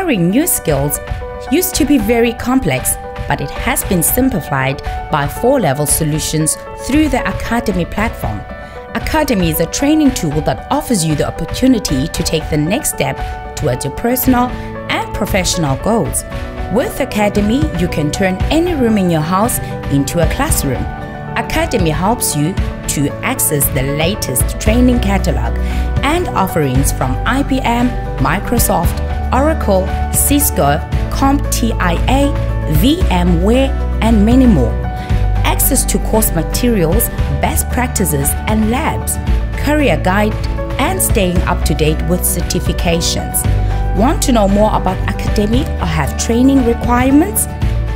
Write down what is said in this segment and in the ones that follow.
Acquiring new skills used to be very complex, but it has been simplified by 4-level solutions through the Academy platform. Academy is a training tool that offers you the opportunity to take the next step towards your personal and professional goals. With Academy, you can turn any room in your house into a classroom. Academy helps you to access the latest training catalog and offerings from IBM, Microsoft, Oracle, Cisco, CompTIA, VMware, and many more. Access to course materials, best practices and labs, career guide, and staying up to date with certifications. Want to know more about Academy or have training requirements?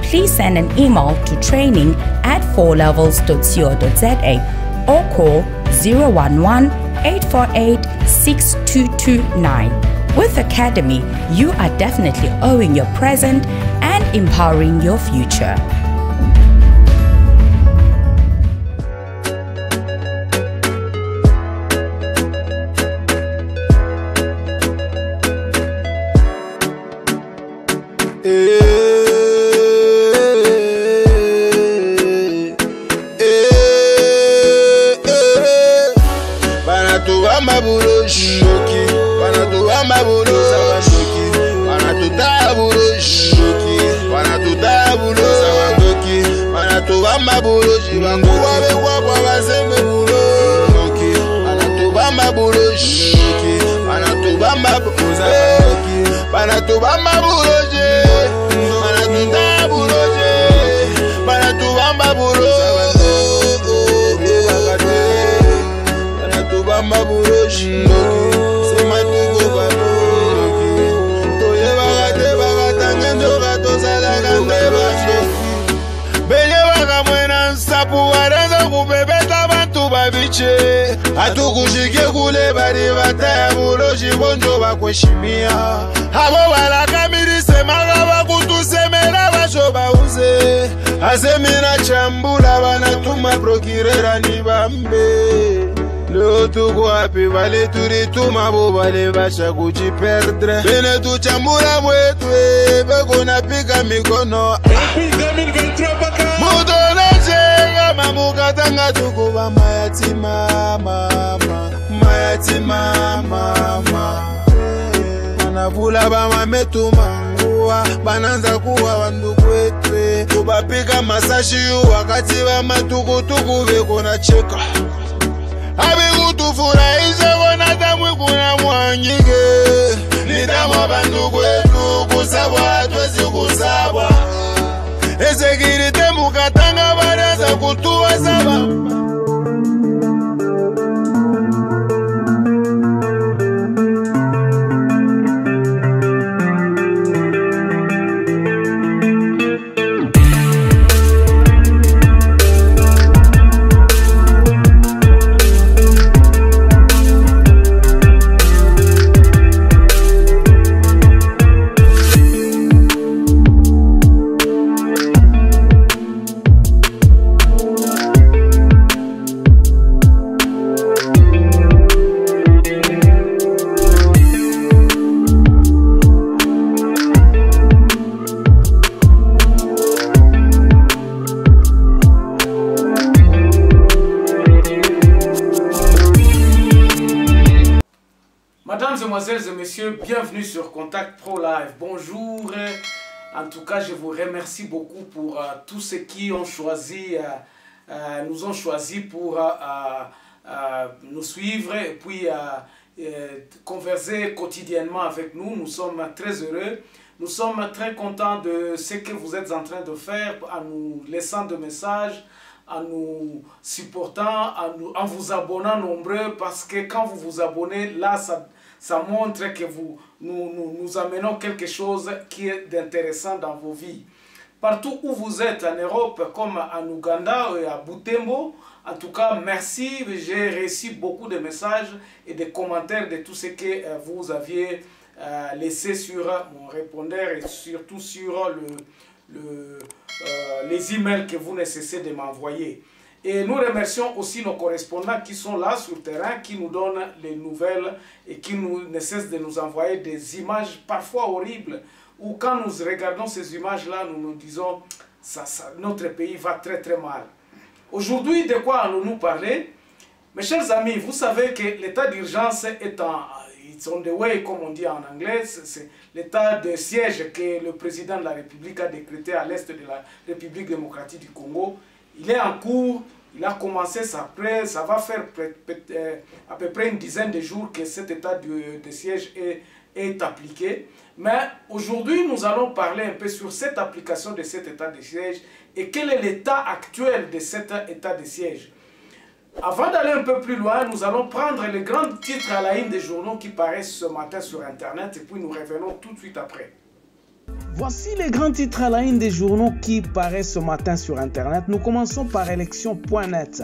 Please send an email to training@4levels.co.za or call 011-848-6229. With Academy, you are definitely owning your present and empowering your future. Atukushike kule bari batabuloji bonjo bakweshimia abo balakamirise magaba kutusemera bashoba uze asemina chambula banatuma prokirera ni bambe lo tuko api bale turi tuma bo bale basha kuchi perdre bene tu chambula bwetwe beko napika mikono 2023 baka mudona jenga mamuka tanga tukuba mayatima mama manavula bamametuma nguwa bananza kuwa wandukwetwe kubapika masashi wakati bamatukutuku beko na cheka abikutufurahisha bona tamwe kuna mwanyike nitamo bandukwetu kusabwa twezi kusabwa esekirite mukatanga banaza kutuwa saba. Mesdemoiselles et messieurs, bienvenue sur Contact Pro Live. Bonjour, en tout cas je vous remercie beaucoup pour tous ceux qui ont choisi, nous ont choisi pour nous suivre et puis converser quotidiennement avec nous. Nous sommes très heureux, nous sommes très contents de ce que vous êtes en train de faire, en nous laissant des messages, en nous supportant, en vous abonnant nombreux, parce que quand vous vous abonnez, là ça montre que nous amenons quelque chose qui est d'intéressant dans vos vies. Partout où vous êtes, en Europe, comme en Ouganda et à Butembo, en tout cas, merci. J'ai reçu beaucoup de messages et de commentaires de tout ce que vous aviez laissé sur mon répondeur et surtout sur les emails que vous ne cessez de m'envoyer. Et nous remercions aussi nos correspondants qui sont là sur le terrain, qui nous donnent les nouvelles et qui ne cessent de nous envoyer des images parfois horribles, où quand nous regardons ces images-là, nous nous disons, notre pays va très très mal. Aujourd'hui, de quoi allons-nous parler? Mes chers amis, vous savez que l'état d'urgence est it's on the way, comme on dit en anglais, c'est l'état de siège que le président de la République a décrété à l'est de la République démocratique du Congo. Il est en cours, il a commencé ça va faire à peu près une dizaine de jours que cet état de siège est appliqué. Mais aujourd'hui, nous allons parler un peu sur cette application de cet état de siège et quel est l'état actuel de cet état de siège. Avant d'aller un peu plus loin, nous allons prendre les grands titres à la une des journaux qui paraissent ce matin sur Internet et puis nous revenons tout de suite après. Voici les grands titres à la une des journaux qui paraissent ce matin sur Internet. Nous commençons par élection.net.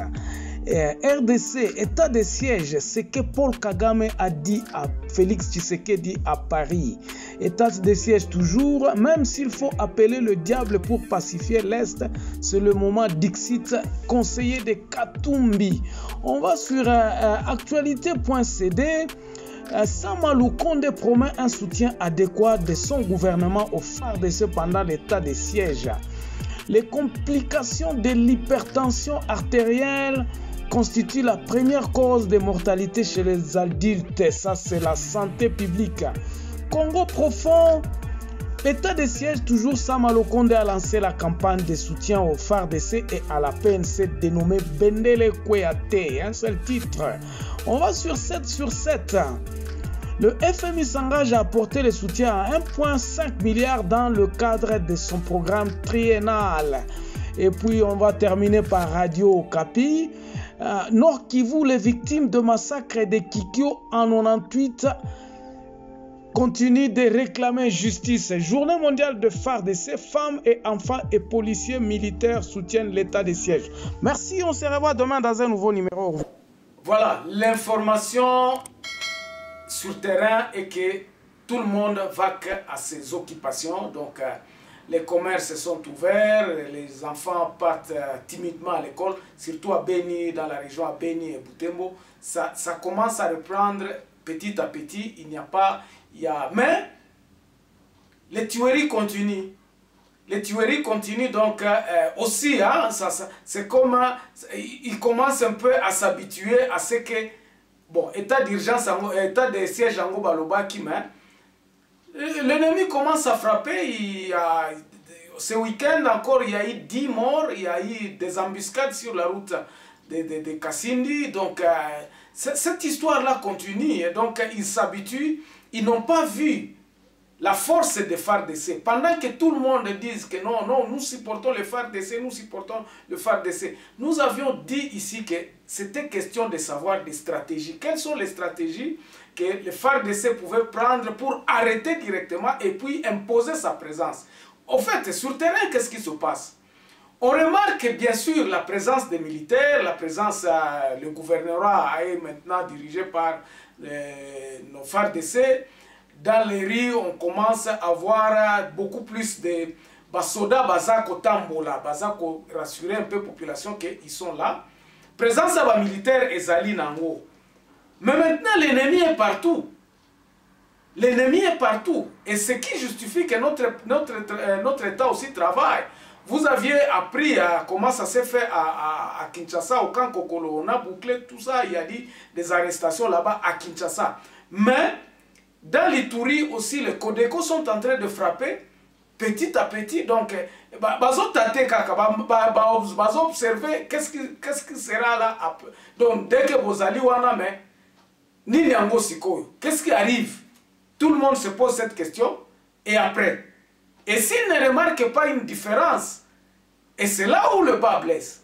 RDC, état de siège, ce que Paul Kagame a dit à Félix Tshisekedi à Paris. État de siège toujours, même s'il faut appeler le diable pour pacifier l'Est, c'est le moment d'Ixit, conseiller de Katumbi. On va sur actualité.cd. Sama Lukonde promet un soutien adéquat de son gouvernement au FARDC pendant l'état de siège. Les complications de l'hypertension artérielle constituent la première cause de mortalité chez les adultes. Ça, c'est la santé publique. Congo profond, état de siège toujours. Sama Lukonde a lancé la campagne de soutien au FARDC et à la PNC dénommée Bendele Kouyaté. Un seul titre. On va sur 7 sur 7. Le FMI s'engage à apporter le soutien à 1,5 milliard dans le cadre de son programme triennal. Et puis on va terminer par Radio Okapi. Nord Kivu, les victimes de massacre de Kikyo en 98 continuent de réclamer justice. Journée mondiale de FARDC, femmes et enfants et policiers militaires soutiennent l'état de siège. Merci, on se revoit demain dans un nouveau numéro. Voilà, l'information sur terrain est que tout le monde va à ses occupations. Donc, les commerces sont ouverts, les enfants partent timidement à l'école, surtout à Beni, dans la région à Beni et Butembo. Ça commence à reprendre petit à petit. Mais les tueries continuent. Les tueries continuent donc aussi, hein, c'est comme ils commencent un peu à s'habituer à ce que, bon, état d'urgence, état de siège en Baloba qui met, l'ennemi commence à frapper. Ce week-end encore, il y a eu 10 morts, il y a eu des embuscades sur la route de Kassindi, donc cette histoire-là continue, et donc ils s'habituent, ils n'ont pas vu la force de FARDC. Pendant que tout le monde dise que non, non, nous supportons le FARDC, nous supportons le FARDC. Nous avions dit ici que c'était question de savoir des stratégies. Quelles sont les stratégies que le FARDC pouvait prendre pour arrêter directement et puis imposer sa présence? Au fait, sur le terrain, qu'est-ce qui se passe? On remarque bien sûr la présence des militaires, la présence, le gouvernorat est maintenant dirigé par nos FARDC. Dans les rues, on commence à voir beaucoup plus de basoda, bazako tambola, bazako rassurer un peu la population qu'ils sont là. Présence militaire et zali nango. Mais maintenant, l'ennemi est partout. L'ennemi est partout. Et ce qui justifie que notre État aussi travaille. Vous aviez appris comment ça s'est fait à Kinshasa, au camp Kokolo. On a bouclé tout ça, il y a eu des arrestations là-bas à Kinshasa. Mais dans l'Ituri aussi, les Codeco sont en train de frapper petit à petit. Donc, observer qu'est-ce qui sera là. Donc, dès que vous allez qu'est-ce qui arrive? Tout le monde se pose cette question. Et après, et s'il ne remarque pas une différence, et c'est là où le bas blesse.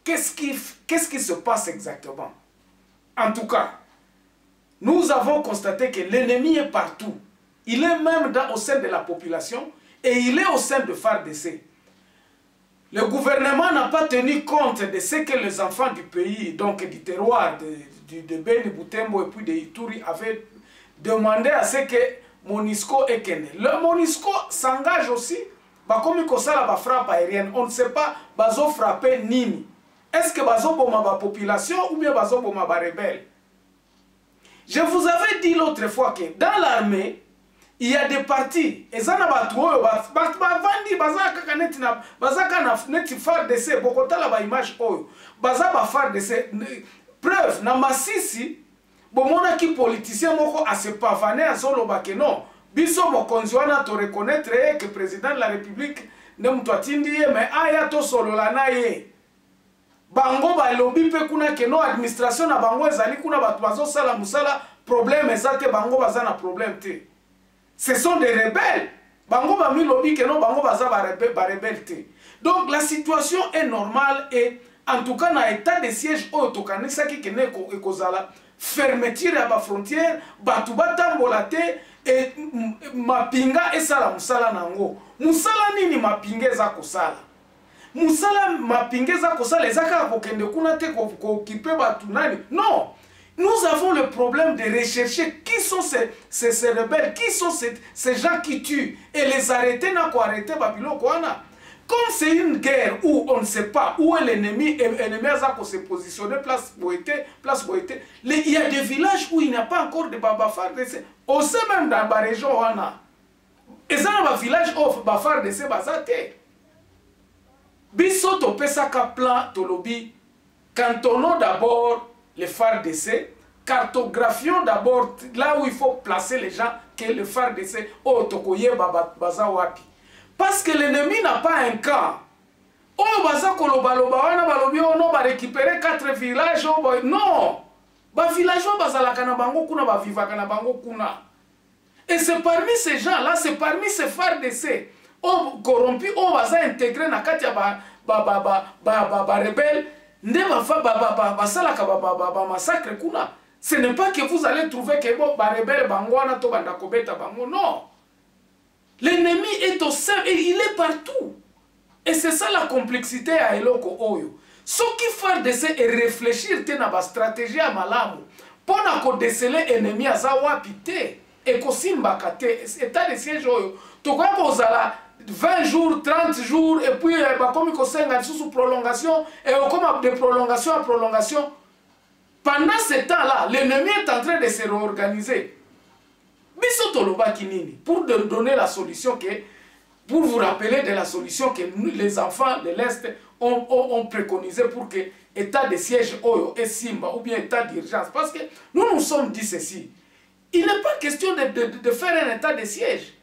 Qu'est-ce qui se passe exactement? En tout cas, nous avons constaté que l'ennemi est partout. Il est même au sein de la population et il est au sein de FARDC. Le gouvernement n'a pas tenu compte de ce que les enfants du pays, donc du terroir, de Beni, Butembo et puis de Ituri avaient demandé à ce que MONUSCO ait kenné. Le MONUSCO s'engage aussi, bakomi kosala ba frappe aérienne, on ne sait pas bazo frapper nini. Est-ce que bazo boma ba population ou bien bazo boma ba rebelle? Je vous avais dit l'autre fois que dans l'armée, il y a des partis. Et ça n'a pas trop. Bavandi bazaka neti na bazaka na neti FARDC bokota la ba image oyo. Bazaba FARDC preuve na Masisi bomona ki politicien moko a se pavaner a solo ba que non. Biso mokonzi wana to reconnaître que président de la République ne mtu atindi mais aya to solo la na ye. Bango ba lobby pe kuna que non administration na bango ezali kuna batu bazo sala musala problème ezate bango bazana problème te. Ce sont des rebelles. Bango ba mi lobby que non bango baza ba rebelle te. Donc la situation est normale et en tout cas na état de siège o to kanisa ki kene ekozala fermeture à la frontière batu batambola te et mapinga esala musala nango. Musala nini mapinga eza kosala? Musala mapinga eza kosala ezaka kokende kuna te ko occuper batu nani? Non. Nous avons le problème de rechercher qui sont ces rebelles, qui sont ces gens qui tuent et les arrêter, n'a quoi arrêter Babylone Kouana. Comme c'est une guerre où on ne sait pas où est l'ennemi, l'ennemi a se positionner, place Boïté, il y a des villages où il n'y a pas encore de Babafar de ces. On sait même dans la région où on a. Et ça, dans le village où Babafar de ces Bazate. Bissoto Pesaka plan Tolobi, cantonnons d'abord les FARDC, cartographions d'abord là où il faut placer les gens que le FARDC au Tokoye Bazawapi. Parce que l'ennemi n'a pas un camp. Oh, Baza Kolobalobawana Balobi, on va récupérer 4 villages. Non! Ba villageois Bazalakana Bango Kuna, ba Vivakana Bango Kuna. Et c'est parmi ces gens-là, c'est parmi ces FARDC, oh, corrompus, oh, Baza intégré na Katia ba rebelle. Massacre kuna. Ce n'est pas que vous allez trouver que bon rebelle bangwana to banda kobeta bango, non. L'ennemi est au sein et il est partout. Et c'est ça la complexité à Eloko Oyo. Ce qu'il faut c'est réfléchir te na ba stratégie à malamu pour na déceler ennemi à zawapite et ko simba kate état de siège oyo to kwa kozala 20 jours, 30 jours, et puis comme il y a sous prolongation, et comme de prolongation à prolongation. Pendant ce temps-là, l'ennemi est en train de se réorganiser. Pour donner la solution, pour vous rappeler de la solution que nous, les enfants de l'Est ont préconisé pour que l'état de siège Oyo et Simba, ou bien état d'urgence, parce que nous sommes dit ceci. Il n'est pas question de faire un état de siège.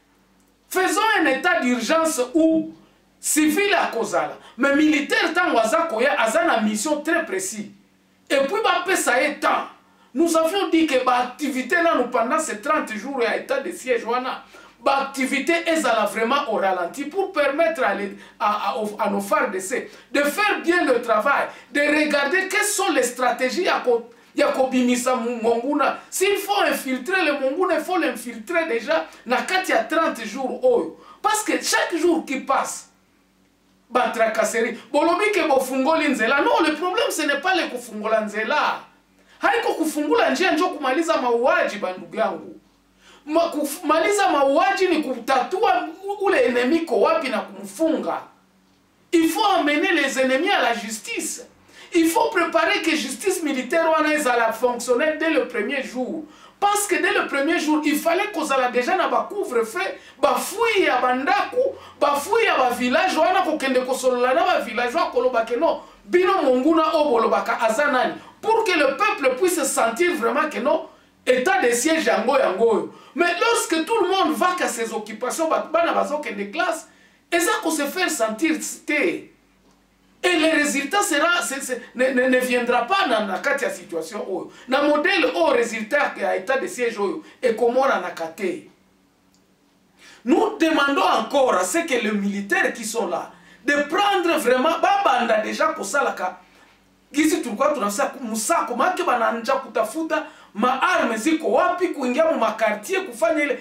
Faisons un état d'urgence où civil à Kozala, mais militaire tant Wazakoya a une mission très précise. Et puis ça est temps. Nous avions dit que l'activité là nous pendant ces 30 jours à état de siège l'activité est vraiment au ralenti pour permettre à nos FARDC de faire bien le travail, de regarder quelles sont les stratégies à côté. S'il faut infiltrer le Monguna, il faut l'infiltrer déjà dans 30 jours. Parce que chaque jour qui passe, non, le problème ce n'est pas le kufungola nzela. Haiko kufungula njia njo kumaliza mauaji bandugu yangu. Kumaliza mauaji ni kutatua ule ennemi ko wapi na kumfunga. Il faut amener les ennemis à la justice. Il faut préparer que justice militaire allait fonctionner dès le premier jour. Parce que dès le premier jour, il fallait qu'on ait déjà un couvre-feu, bafouille à Bandaku, bafouille à village, pour que le peuple puisse sentir vraiment que non, état de siège yango. Mais lorsque tout le monde va à ses occupations, de classe, et ça qu'on se fait sentir. Et le résultat ne viendra pas dans la situation. Dans le modèle au résultat qui a état de siège et comment on a caté. Nous demandons encore à ce que les militaires qui sont là, de prendre vraiment, babanda déjà pour ça, kisi tulikuwa tunasema musako make bananja kutafuta maarme ziko wapi kuingia mu makartier kufanya ile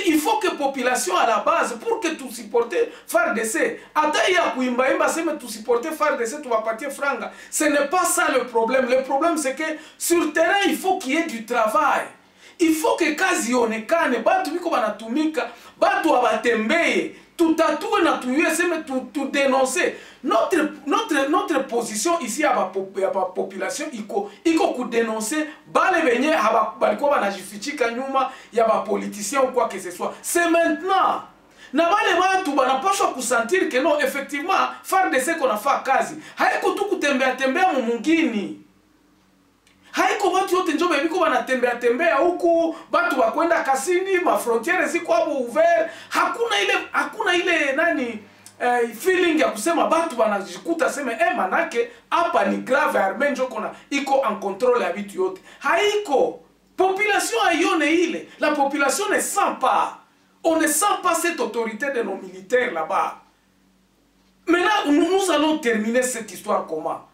il faut que population à la base pour que tu supporter FARDC ata ya kuimba imba sema tu supporter FARDC tu vas partir franga. Ce n'est pas ça le problème c'est que sur le terrain il faut qu'il y ait du travail. Il faut que kazi onekane batu biko banatumika batu abatembeye tout tatouer na tout tout dénoncer notre position ici à la population iko ku dénoncer bale benye balikuwa banajifichika nyuma ya ba politiciens ou quoi que ce soit. C'est maintenant na bale watu banapaswa kusentir que non effectivement FARDC qu'on a fait kazi haiko tu kutembea tembea mumungini, haiko watu yote njobe biko banatembea tembea huku batu bakwenda kasini ma frontiere ziko hapo ouvert, hakuna ile nani feeling ya kusema batu banajikuta sema manake hapa ni grave arme njo kona iko en contrôle ya vitu yote. Haiko, population ayone ile, la population ne sent pas. On ne sent pas cette autorité de nos militaires là-bas. Maintenant, nous allons terminer cette histoire comment?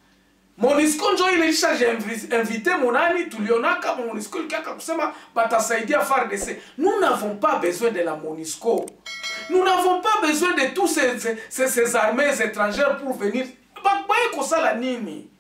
MONUSCO njo ile j'ai invité monani tulionaka MONUSCO kaka kusema batasaidia FARDC. Nous n'avons pas besoin de la MONUSCO. Nous n'avons pas besoin de tous ces armées étrangères pour venir. Bakbaye kosala nini?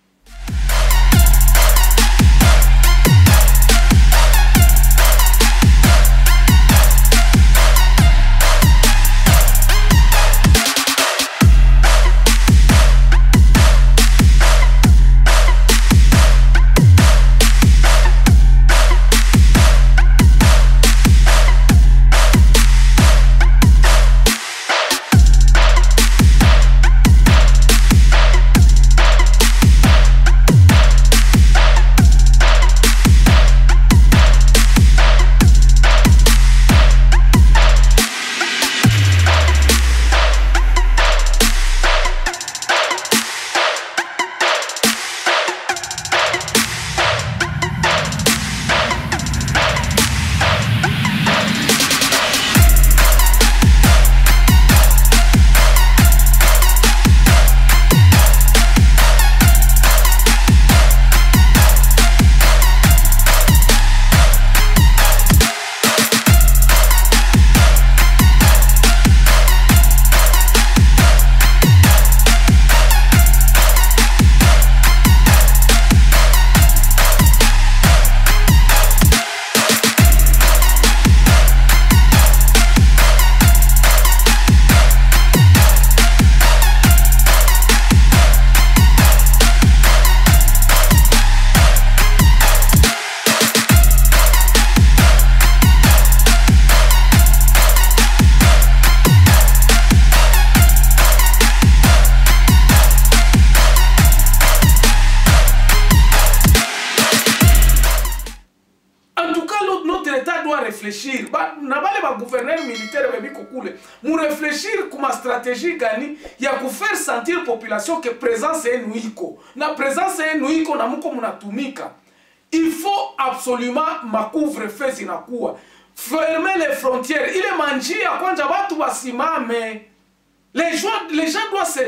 Réfléchir, nabale ba gouverneur militaire bebiko kule, mu réfléchir kuma stratégie gani ya ku faire sentir population que présence yenu iko. Na présence yenu iko na muko munatumika. Il faut absolument macouvre-feu zinakuwa. Fermer les frontières. Ile manjia kwanja watu wasimame. Les gens doivent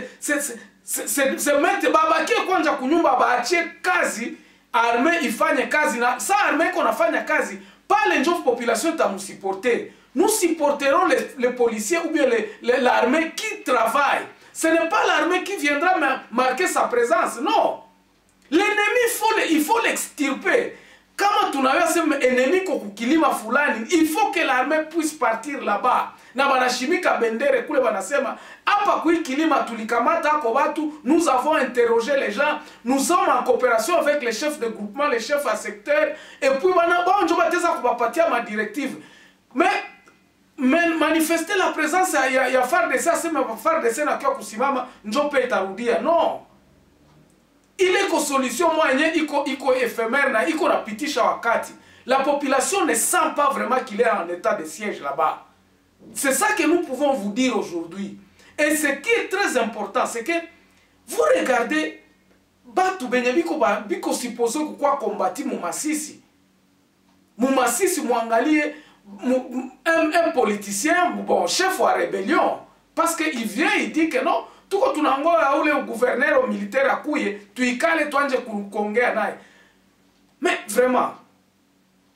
se mettre babaki kwanja kunyumba baachie kazi, armée ifanye kazi na sa armée qu'on afanya kazi. Pas les gens de population à nous supporter. Nous supporterons les policiers ou bien l'armée qui travaille. Ce n'est pas l'armée qui viendra marquer sa présence. Non. L'ennemi, il faut l'extirper. Quand tu as un ennemi kokukilima fulani, il faut que l'armée puisse partir là-bas. Na banashimika bendere kule banasema hapa kui kilima tulikamata ko watu, nous avons interrogé les gens, nous sommes en coopération avec les chefs de groupement, les chefs à secteur et puis bana bonjo bateza kubapatia ma directive. Mais manifester la présence ya FARDC asema FARDC na kwa kusimama njope itarudia. Non. Ile ko solution moyen iko éphémère na iko napitisha wakati. La population ne sent pas vraiment qu'il est en état de siège là-bas. C'est ça que nous pouvons vous dire aujourd'hui. Et ce qui est très important, c'est que vous regardez batu benye biko supposé kwa kombati mu Masisi. Mu Masisi muangalie un politicien, bon chef wa rébellion, parce que il vient il dit que non, tuko tunangoya ule gouverneur militaire akuye, tuikale tuanje kuongea naye. Mais vraiment,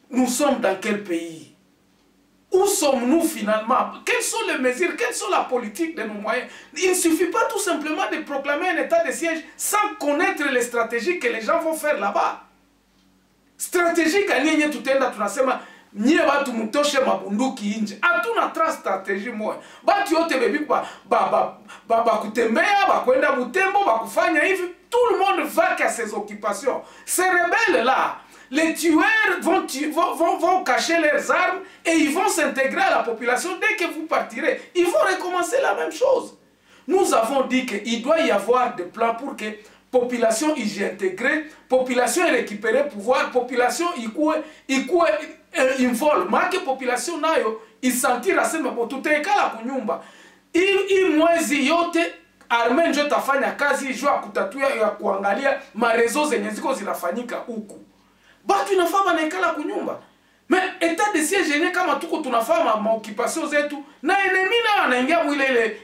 nous sommes dans quel pays? Où sommes-nous finalement? Quelles sont les mesures? Quelles sont la politique de nos moyens? Il ne suffit pas tout simplement de proclamer un état de siège sans connaître les stratégies que les gens vont faire là-bas. Stratégie kanyenye tutenda tunasema nye batu mutoshe mabunduki inje. Hatuna trust strategy moja. Batu yote bebi kutembea, kwenda Butembo, kufanya hivi. Tout le monde va qu'à ses occupations. Ces rebelles-là, les tueurs vont cacher leurs armes et ils vont s'intégrer à la population. Dès que vous partirez, ils vont recommencer la même chose. Nous avons dit qu'il doit y avoir des plans pour que la population y intègre, population récupère pouvoir, population invole. Mais que la population nayo isantira sema tuteka kunyumba. Mwezi yote arme njo tafanya kazi jua kutatua ya kuangalia marezo zenye ziko zinafanyika huku. Batu inafaa banaikala kunyumba. Mais état de siège yenye kama tuko tunafaa maoccupation zetu na enemi na anaingia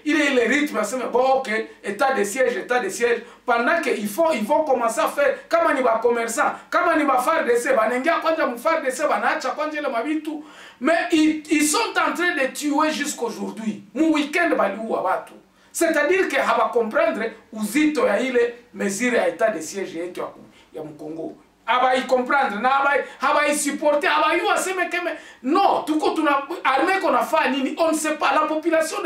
ile rythme aseme bon OK état de siège pendant que ils vont commencer à faire kama ni ba commerçant kama ni ba FARDC banaingia kwanza mu FARDC banaacha kwanza ile mabitu mais ils sont en train de tuer jusqu'aujourd'hui mu weekend baliua watu. C'est-à-dire que haba comprendre uzito ya ile mesure ya état de siège yetu ya Mkongo. Haba y comprendre na haba y supporter haba yu aseme keme non tuko tuna armée qu'on a fait nini on ne sait pas, la population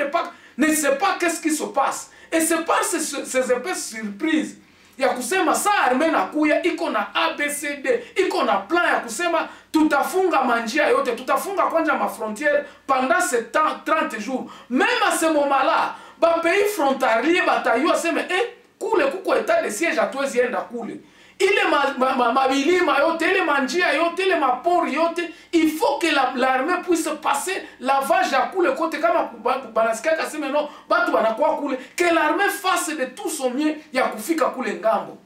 ne sait pas qu'est-ce qui se passe et c'est par ces épaisses surprises ya kusema sa armée na kuya iko na ABCD iko na plan ya kusema tutafunga manjia yote tutafunga kwanza ma frontières pendant ces 30 jours même à ce moment-là ba pays frontalier batayo aseme kule kuko état de siège atwezi enda kule ile mabilima yote ile manjia yote ile mapori yote il faut que l'armée puisse passer lavage à kule kote kama banasikia kaseme no batu banakuwa kule que l'armée fasse de tout son mieux ya kufika kule ngambo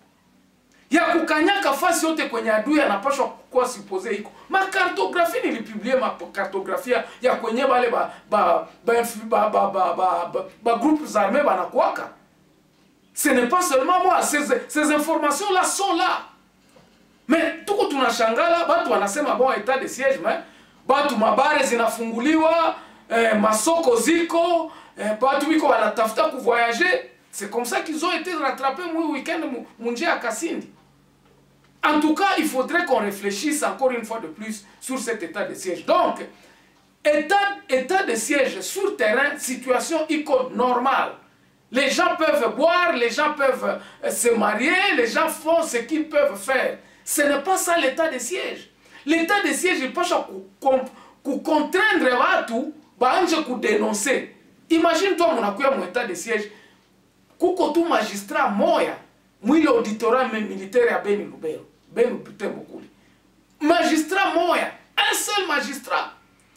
ya kukanyaka fasi yote kwenye adui anapashwa kuwa supposé iko ma cartographie nilipublier ma cartographie ya kwenye bale groupes armés banakuwaka. Ce n'est pas seulement moi, ces informations-là sont là. Mais tout ce que tunashangala, batu wanasema bon état de siège, mais batu mabare zinafunguliwa, masoko ziko, batu biko wanatafuta kuvoyager. C'est comme ça qu'ils ont été rattrapés le week-end munjia à Kasindi. En tout cas, il faudrait qu'on réfléchisse encore une fois de plus sur cet état de siège. Donc, état de siège sur terrain, situation normale. Les gens peuvent boire, les gens peuvent se marier, les gens font ce qu'ils peuvent faire. Ce n'est pas ça l'état de siège. L'état de siège, il peut contraindre watu, baanje dénoncer. Imagine-toi mon akuya mon état de siège. Kuko tu magistrat moya, mwile auditorat militaire ya Beni Lubero, Beni Butembo kule. Magistrat moya, un seul magistrat.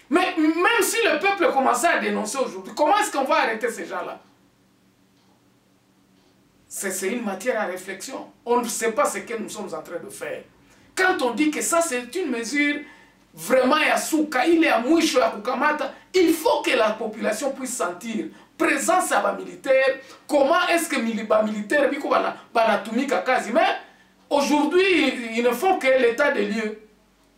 Mais même si le peuple commençait à dénoncer aujourd'hui, comment est-ce qu'on va arrêter ces gens-là? C'est une matière à réflexion. On ne sait pas ce que nous sommes en train de faire. Quand on dit que ça c'est une mesure vraiment yasuka, il est à mwisho ya kukamata, il faut que la population puisse sentir présence à militaire. Comment est-ce que les militaires biko banatumika kazi? Mais aujourd'hui, ils ne font que l'état des lieux.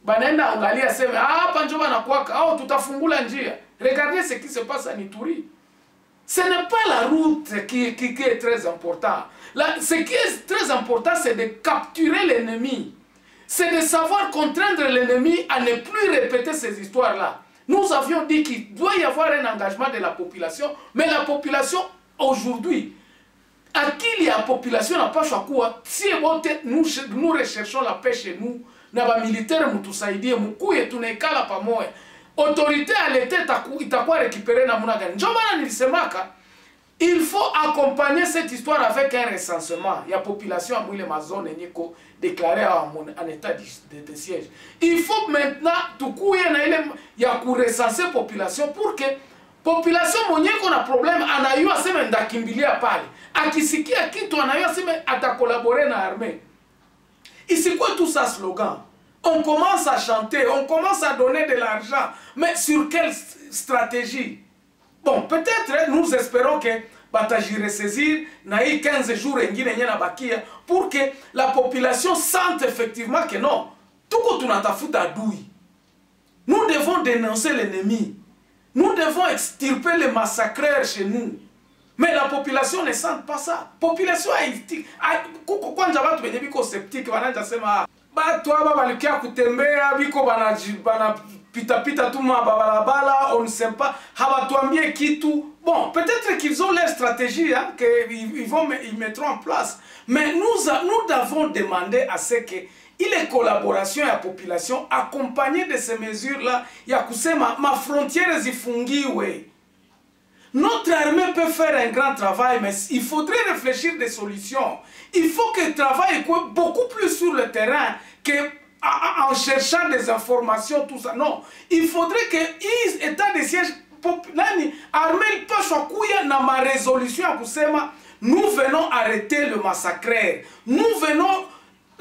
Banenda angalia sema panjo banakwaka tutafungula njia. Regardez ce qui se passe à Ituri. Ce n'est pas la route qui est très important. Ce qui est très important, c'est de capturer l'ennemi. C'est de savoir contraindre l'ennemi à ne plus répéter ces histoires-là. Nous avions dit qu'il doit y avoir un engagement de la population, mais la population, aujourd'hui, à qui il y a la population n'a pas choisi. Si nous recherchons la paix chez nous, nous avons militaires, nous tous aidés, nous couillons, nous n'ekala pas moi. Autorité à l'état itakuwa récupérer na muna gani. Njomana nilisemaka, il faut accompagner cette histoire avec un recensement. Il y a population à mwile ma zone nyiko déclarée en état de siège. Il faut maintenant tukuye na ile ya ku recenser population pour que population monyeko na problème anayua sema ndakimbilia pale. Akisikia kitu anayua sema atacollaborer na armée. Ici quoi tout ça slogan? On commence à chanter, on commence à donner de l'argent. Mais sur quelle stratégie? Bon, peut-être nous espérons que Bataji ressaisir, naï 15 jours pour que la population sente effectivement que non. Tout ce qu'on a fait d'adouille. Nous devons dénoncer l'ennemi. Nous devons extirper les massacreurs chez nous. Mais la population ne sent pas ça. La population haïtique. Quand j'avais sceptique, bato aba balikia kutembea biko bana pita tuma babalabala, on ne sait pas, habatuambie kitu. Bon, peut-être qu'ils ont leur stratégie, hein, qu'ils mettront en place. Mais nous devons demander à ce que il est collaboration et la population accompagnée de ces mesures-là. Il y a kusema ma frontière zifungiwe. Notre armée peut faire un grand travail, mais il faudrait réfléchir des solutions. Il faut que le travail soit beaucoup plus sur le terrain qu'en cherchant des informations, tout ça. Non, il faudrait que l'État de siège armée peut dans ma résolution à kusema nous venons arrêter le massacre. Nous venons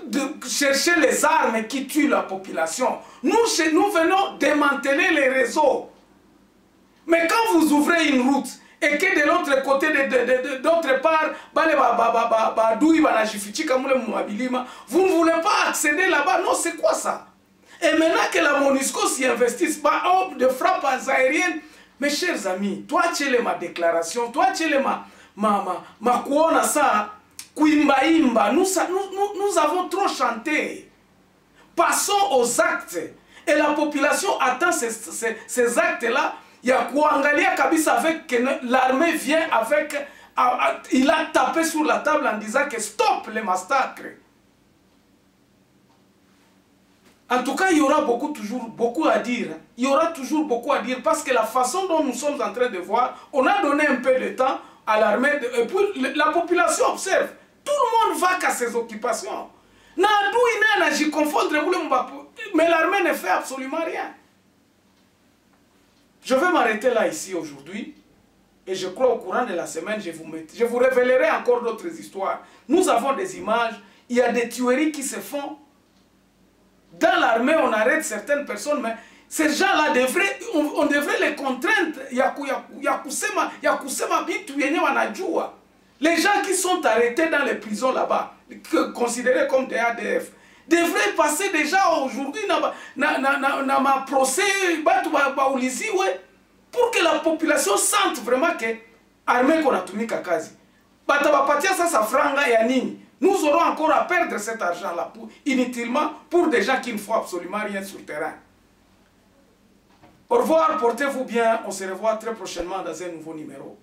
de chercher les armes qui tuent la population. Nous venons démanteler les réseaux. Mais quand vous ouvrez une route et que de l'autre côté, d'autre part, vous ne voulez pas accéder là-bas. Non, c'est quoi ça? Et maintenant que la MONUSCO s'y investisse, de frappes aériennes, mes chers amis, toi tu es ma déclaration, toi tu es ma kuona ça, kuimba, nous avons trop chanté. Passons aux actes. Et la population attend ces actes-là. Il y a Kouangalia Kabisa avec l'armée vient avec. Il a tapé sur la table en disant que stop les massacres. En tout cas, il y aura toujours beaucoup à dire. Il y aura toujours beaucoup à dire parce que la façon dont nous sommes en train de voir, on a donné un peu de temps à l'armée et puis la population observe. Tout le monde va qu'à ses occupations. Mais l'armée ne fait absolument rien. Je vais m'arrêter là ici aujourd'hui et je crois au courant de la semaine, je vous révélerai encore d'autres histoires. Nous avons des images, il y a des tueries qui se font. Dans l'armée, on arrête certaines personnes, mais ces gens-là, on devrait les contraindre. Les gens qui sont arrêtés dans les prisons là-bas, considérés comme des ADF, devraient passer déjà aujourd'hui dans ma procès pour que la population sente vraiment que l'armée qu'on a tenu kakazi. Nous aurons encore à perdre cet argent-là inutilement pour des gens qui ne font absolument rien sur le terrain. Au revoir, portez-vous bien. On se revoit très prochainement dans un nouveau numéro.